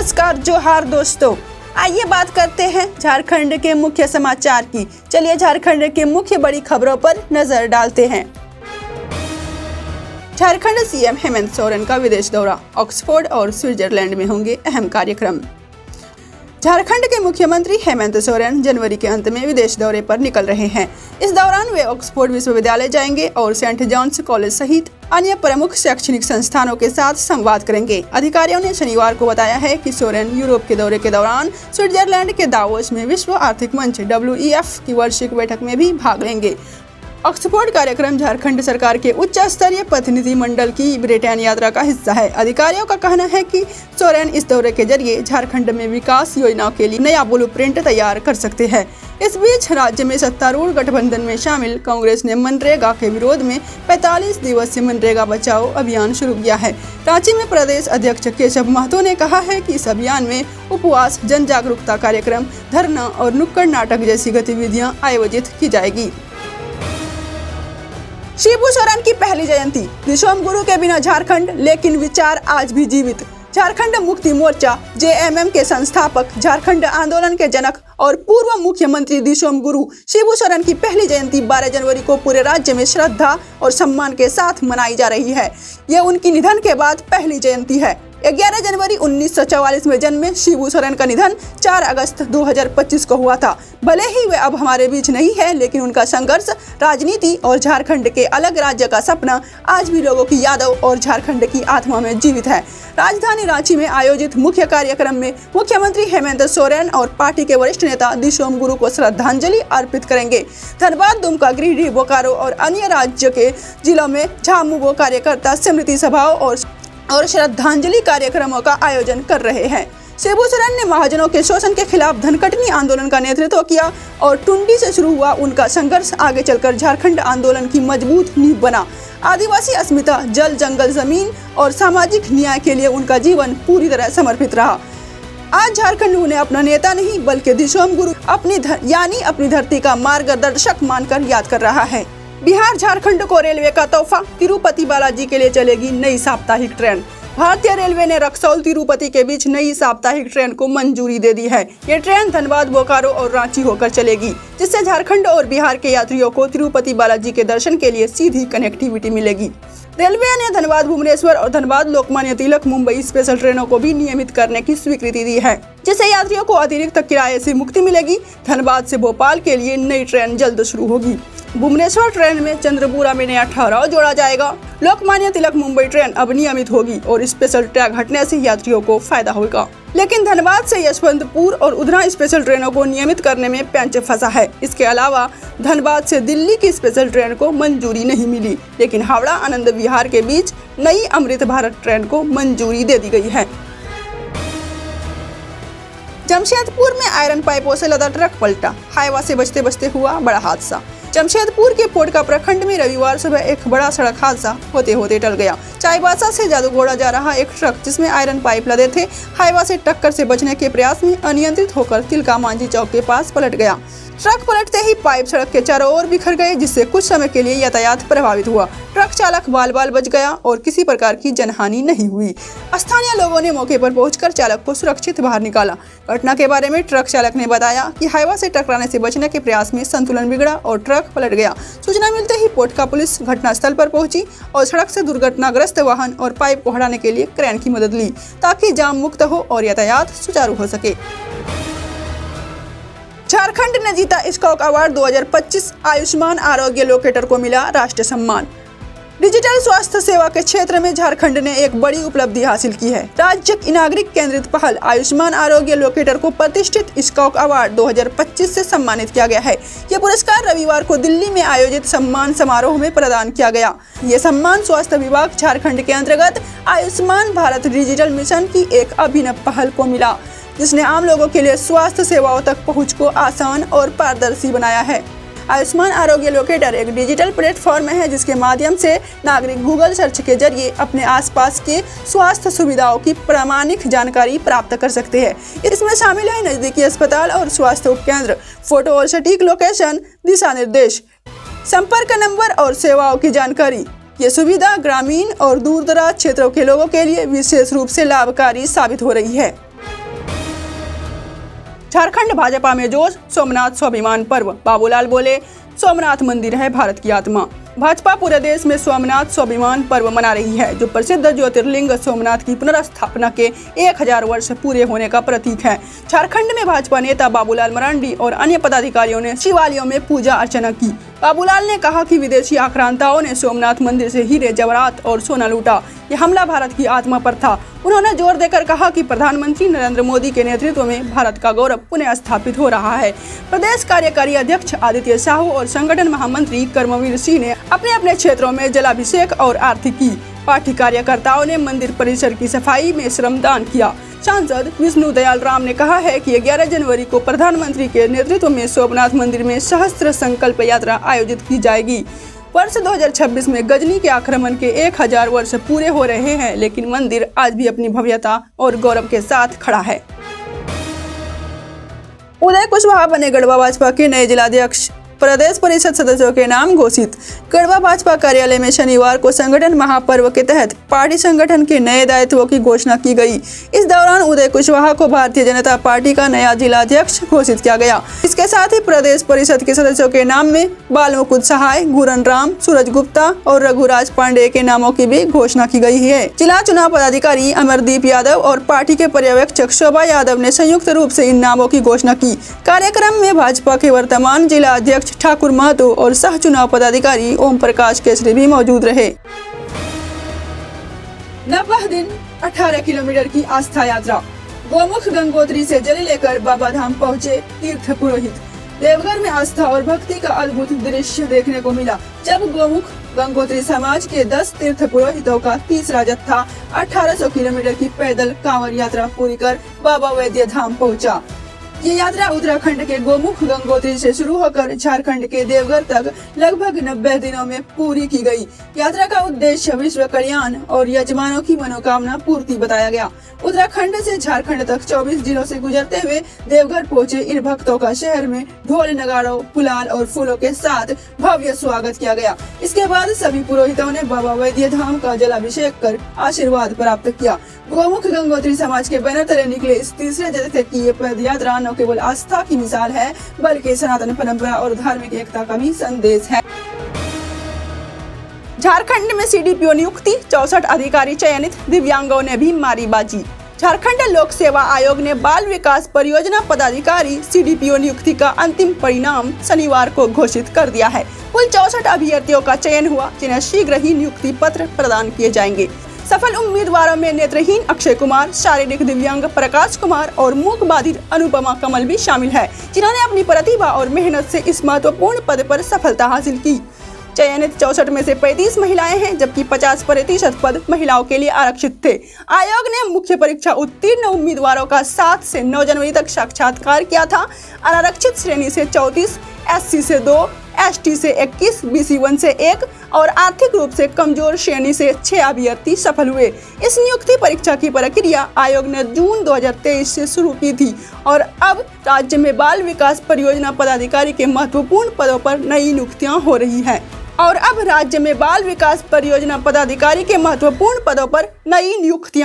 नमस्कार जोहार दोस्तों, आइए बात करते हैं झारखंड के मुख्य समाचार की। चलिए झारखंड के मुख्य बड़ी खबरों पर नजर डालते हैं। झारखंड सीएम हेमंत सोरेन का विदेश दौरा, ऑक्सफोर्ड और स्विट्जरलैंड में होंगे अहम कार्यक्रम। झारखंड के मुख्यमंत्री हेमंत सोरेन जनवरी के अंत में विदेश दौरे पर निकल रहे हैं। इस दौरान वे ऑक्सफोर्ड विश्वविद्यालय जाएंगे और सेंट जॉन्स कॉलेज सहित अन्य प्रमुख शैक्षणिक संस्थानों के साथ संवाद करेंगे। अधिकारियों ने शनिवार को बताया है कि सोरेन यूरोप के दौरे के दौरान स्विट्जरलैंड के दावोस में विश्व आर्थिक मंच WEF की वार्षिक बैठक में भी भाग लेंगे। ऑक्सफोर्ड कार्यक्रम झारखंड सरकार के उच्च स्तरीय प्रतिनिधि मंडल की ब्रिटेन यात्रा का हिस्सा है। अधिकारियों का कहना है कि सोरेन इस दौरे के जरिए झारखंड में विकास योजनाओं के लिए नया ब्लूप्रिंट तैयार कर सकते हैं। इस बीच राज्य में सत्तारूढ़ गठबंधन में शामिल कांग्रेस ने मनरेगा के विरोध में 45 दिवसीय मनरेगा बचाओ अभियान शुरू किया है। रांची में प्रदेश अध्यक्ष केशव महतो ने कहा है कि इस अभियान में उपवास, जन जागरूकता कार्यक्रम, धरना और नुक्कड़ नाटक जैसी गतिविधियां आयोजित की जाएगी। शिबू सोरेन की पहली जयंती, दिशोम गुरु के बिना झारखंड लेकिन विचार आज भी जीवित। झारखंड मुक्ति मोर्चा JMM के संस्थापक, झारखंड आंदोलन के जनक और पूर्व मुख्यमंत्री दिशोम गुरु शिबू सोरेन की पहली जयंती 12 जनवरी को पूरे राज्य में श्रद्धा और सम्मान के साथ मनाई जा रही है। ये उनकी निधन के बाद पहली जयंती है। 11 जनवरी 1944 में जन्मे शिबू सोरेन का निधन 4 अगस्त 2025 को हुआ था। भले ही वे अब हमारे बीच नहीं है, लेकिन उनका संघर्ष, राजनीति और झारखंड के अलग राज्य का सपना आज भी लोगों की यादों और झारखंड की आत्मा में जीवित है। राजधानी रांची में आयोजित मुख्य कार्यक्रम में मुख्यमंत्री हेमंत सोरेन और पार्टी के वरिष्ठ नेता दिशोम गुरु को श्रद्धांजलि अर्पित करेंगे। धनबाद, दुमका, गिरिडीह, बोकारो और अन्य राज्य के जिलों में झामुमो कार्यकर्ता स्मृति सभाओं और श्रद्धांजलि कार्यक्रमों का आयोजन कर रहे हैं। शिबू सोरेन ने महाजनों के शोषण के खिलाफ धनकटनी आंदोलन का नेतृत्व किया और टुंडी से शुरू हुआ उनका संघर्ष आगे चलकर झारखंड आंदोलन की मजबूत नींव बना। आदिवासी अस्मिता, जल, जंगल, जमीन और सामाजिक न्याय के लिए उनका जीवन पूरी तरह समर्पित रहा। आज झारखंड उन्हें अपना नेता नहीं बल्कि दिशोम गुरु अपनी धरती का मार्गदर्शक मानकर याद कर रहा है। बिहार झारखंड को रेलवे का तोहफा, तिरुपति बालाजी के लिए चलेगी नई साप्ताहिक ट्रेन। भारतीय रेलवे ने रक्सौल तिरुपति के बीच नई साप्ताहिक ट्रेन को मंजूरी दे दी है। ये ट्रेन धनबाद, बोकारो और रांची होकर चलेगी, जिससे झारखंड और बिहार के यात्रियों को तिरुपति बालाजी के दर्शन के लिए सीधी कनेक्टिविटी मिलेगी। रेलवे ने धनबाद भुवनेश्वर और धनबाद लोकमान्य तिलक मुंबई स्पेशल ट्रेनों को भी नियमित करने की स्वीकृति दी है, जिससे यात्रियों को अतिरिक्त किराए से मुक्ति मिलेगी। धनबाद से भोपाल के लिए नई ट्रेन जल्द शुरू होगी। भुवनेश्वर ट्रेन में चंद्रपुरा में नया ठहराव जोड़ा जाएगा। लोकमान्य तिलक मुंबई ट्रेन अब नियमित होगी और स्पेशल ट्रैक हटने से यात्रियों को फायदा होगा। लेकिन धनबाद से यशवंतपुर और उधना स्पेशल ट्रेनों को नियमित करने में पेंच फंसा है। इसके अलावा धनबाद से दिल्ली की स्पेशल ट्रेन को मंजूरी नहीं मिली, लेकिन हावड़ा आनंद विहार के बीच नई अमृत भारत ट्रेन को मंजूरी दे दी गई है। जमशेदपुर में आयरन पाइपों से लदा ट्रक पलटा, हाईवा से बचते बचते हुआ बड़ा हादसा। जमशेदपुर के पोटका प्रखंड में रविवार सुबह एक बड़ा सड़क हादसा होते होते टल गया। चाईबासा से जादूगोड़ा जा रहा एक ट्रक जिसमें आयरन पाइप लदे थे, हाईवा से टक्कर से बचने के प्रयास में अनियंत्रित होकर तिलका मांझी चौक के पास पलट गया। ट्रक पलटते ही पाइप सड़क के चारों ओर बिखर गए, जिससे कुछ समय के लिए यातायात प्रभावित हुआ। ट्रक चालक बाल बाल बच गया और किसी प्रकार की जनहानि नहीं हुई। स्थानीय लोगों ने मौके पर पहुंचकर चालक को सुरक्षित बाहर निकाला। घटना के बारे में ट्रक चालक ने बताया कि हाईवा से टकराने से बचने के प्रयास में संतुलन बिगड़ा और ट्रक पलट गया। सूचना मिलते ही पोटका पुलिस घटनास्थल पर पहुंची और सड़क से दुर्घटनाग्रस्त वाहन और पाइप को हटाने के लिए क्रेन की मदद ली, ताकि जाम मुक्त हो और यातायात सुचारू हो सके। झारखंड ने जीता स्कॉक अवार्ड 2025, आयुष्मान आरोग्य लोकेटर को मिला राष्ट्रीय सम्मान। डिजिटल स्वास्थ्य सेवा के क्षेत्र में झारखंड ने एक बड़ी उपलब्धि हासिल की है। राज्य की नागरिक केंद्रित पहल आयुष्मान आरोग्य लोकेटर को प्रतिष्ठित स्कॉक अवार्ड 2025 से सम्मानित किया गया है। यह पुरस्कार रविवार को दिल्ली में आयोजित सम्मान समारोह में प्रदान किया गया। ये सम्मान स्वास्थ्य विभाग झारखंड के अंतर्गत आयुष्मान भारत डिजिटल मिशन की एक अभिनव पहल को मिला, जिसने आम लोगों के लिए स्वास्थ्य सेवाओं तक पहुंच को आसान और पारदर्शी बनाया है। आयुष्मान आरोग्य लोकेटर एक डिजिटल प्लेटफॉर्म है, जिसके माध्यम से नागरिक गूगल सर्च के जरिए अपने आसपास के स्वास्थ्य सुविधाओं की प्रामाणिक जानकारी प्राप्त कर सकते हैं। इसमें शामिल है नजदीकी अस्पताल और स्वास्थ्य उपकेंद्र, फोटो और सटीक लोकेशन, दिशा निर्देश, संपर्क नंबर और सेवाओं की जानकारी। ये सुविधा ग्रामीण और दूर दराज क्षेत्रों के लोगों के लिए विशेष रूप से लाभकारी साबित हो रही है। झारखंड भाजपा में जोश, सोमनाथ स्वाभिमान पर्व। बाबूलाल बोले, सोमनाथ मंदिर है भारत की आत्मा। भाजपा पूरे देश में सोमनाथ स्वाभिमान पर्व मना रही है, जो प्रसिद्ध ज्योतिर्लिंग सोमनाथ की पुनर्स्थापना के 1000 वर्ष पूरे होने का प्रतीक है। झारखंड में भाजपा नेता बाबूलाल मरांडी और अन्य पदाधिकारियों ने शिवालयों में पूजा अर्चना की। बाबूलाल ने कहा कि विदेशी आक्रांताओं ने सोमनाथ मंदिर से हीरे जवाहरात और सोना लूटा। यह हमला भारत की आत्मा पर था। उन्होंने जोर देकर कहा कि प्रधानमंत्री नरेंद्र मोदी के नेतृत्व में भारत का गौरव पुनः स्थापित हो रहा है। प्रदेश कार्यकारी अध्यक्ष आदित्य साहू और संगठन महामंत्री कर्मवीर सिंह ने अपने अपने क्षेत्रों में जलाभिषेक और आरती की। पार्टी कार्यकर्ताओं ने मंदिर परिसर की सफाई में श्रमदान किया। सांसद विष्णु दयाल राम ने कहा है कि 11 जनवरी को प्रधानमंत्री के नेतृत्व में सोमनाथ मंदिर में सहस्त्र संकल्प यात्रा आयोजित की जाएगी। वर्ष 2026 में गजनी के आक्रमण के 1000 वर्ष पूरे हो रहे हैं, लेकिन मंदिर आज भी अपनी भव्यता और गौरव के साथ खड़ा है। उदय कुशवाहा बने गढ़वा भाजपा के नए जिलाध्यक्ष। प्रदेश परिषद सदस्यों के नाम घोषित। गढ़वा भाजपा कार्यालय में शनिवार को संगठन महापर्व के तहत पार्टी संगठन के नए दायित्वों की घोषणा की गई। इस दौरान उदय कुशवाहा को भारतीय जनता पार्टी का नया जिलाध्यक्ष घोषित किया गया। इसके साथ ही प्रदेश परिषद के सदस्यों के नाम में बालमुकुंद सहाय, घूरन राम, सूरज गुप्ता और रघुराज पांडे के नामों की भी घोषणा की गई है। जिला चुनाव पदाधिकारी अमरदीप यादव और पार्टी के पर्यवेक्षक शोभा यादव ने संयुक्त रूप से इन नामों की घोषणा की। कार्यक्रम में भाजपा के वर्तमान जिला अध्यक्ष ठाकुर महतो और सह चुनाव पदाधिकारी ओम प्रकाश केसरी भी मौजूद रहे। 90 दिन 18 किलोमीटर की आस्था यात्रा। गोमुख गंगोत्री से जल लेकर बाबा धाम पहुँचे तीर्थ पुरोहित। देवघर में आस्था और भक्ति का अद्भुत दृश्य देखने को मिला, जब गोमुख गंगोत्री समाज के 10 तीर्थ पुरोहितों का तीसरा जत्था 1800 किलोमीटर की पैदल कांवड़ यात्रा पूरी कर बाबा वैद्य धाम पहुँचा। ये यात्रा उत्तराखंड के गोमुख गंगोत्री से शुरू होकर झारखंड के देवघर तक लगभग 90 दिनों में पूरी की गई। यात्रा का उद्देश्य विश्व कल्याण और यजमानों की मनोकामना पूर्ति बताया गया। उत्तराखंड से झारखंड तक 24 जिलों से गुजरते हुए देवघर पहुंचे इन भक्तों का शहर में ढोल नगाड़ों, गुलाल और फूलों के साथ भव्य स्वागत किया गया। इसके बाद सभी पुरोहितों ने बाबा वैद्य धाम का जलाभिषेक कर आशीर्वाद प्राप्त किया। गोमुख गंगोत्री समाज के बैनर तले निकले इस तीसरे जत्थे की ये पद यात्रा न केवल आस्था की मिसाल है, बल्कि सनातन परंपरा और धार्मिक एकता का भी संदेश है। झारखंड में सीडीपीओ नियुक्ति, 64 अधिकारी चयनित, दिव्यांगों ने भी मारी बाजी। झारखंड लोक सेवा आयोग ने बाल विकास परियोजना पदाधिकारी सीडीपीओ नियुक्ति का अंतिम परिणाम शनिवार को घोषित कर दिया है। कुल 64 अभ्यर्थियों का चयन हुआ, जिन्हें शीघ्र ही नियुक्ति पत्र प्रदान किए जाएंगे। सफल उम्मीदवारों में नेत्रहीन अक्षय कुमार, शारीरिक दिव्यांग प्रकाश कुमार और मूक बाधित अनुपमा कमल भी शामिल है, जिन्होंने अपनी प्रतिभा और मेहनत से इस महत्वपूर्ण पद पर सफलता हासिल की। चयनित 64 में से 35 महिलाएं हैं, जबकि 50% पद महिलाओं के लिए आरक्षित थे। आयोग ने मुख्य परीक्षा उत्तीर्ण उम्मीदवारों का 7 से 9 जनवरी तक साक्षात्कार किया था। अनारक्षित श्रेणी से 34, एससी से 2, एसटी से 21, बीसी 1 से 1 और आर्थिक रूप से कमजोर श्रेणी से 6 अभ्यर्थी सफल हुए। इस नियुक्ति परीक्षा की प्रक्रिया आयोग ने जून 2023 से शुरू की थी और अब राज्य में बाल विकास परियोजना पदाधिकारी के महत्वपूर्ण पदों पर नई नियुक्तियां हो रही हैं। और अब राज्य में बाल विकास परियोजना पदाधिकारी के महत्वपूर्ण पदों पर नई नियुक्तियां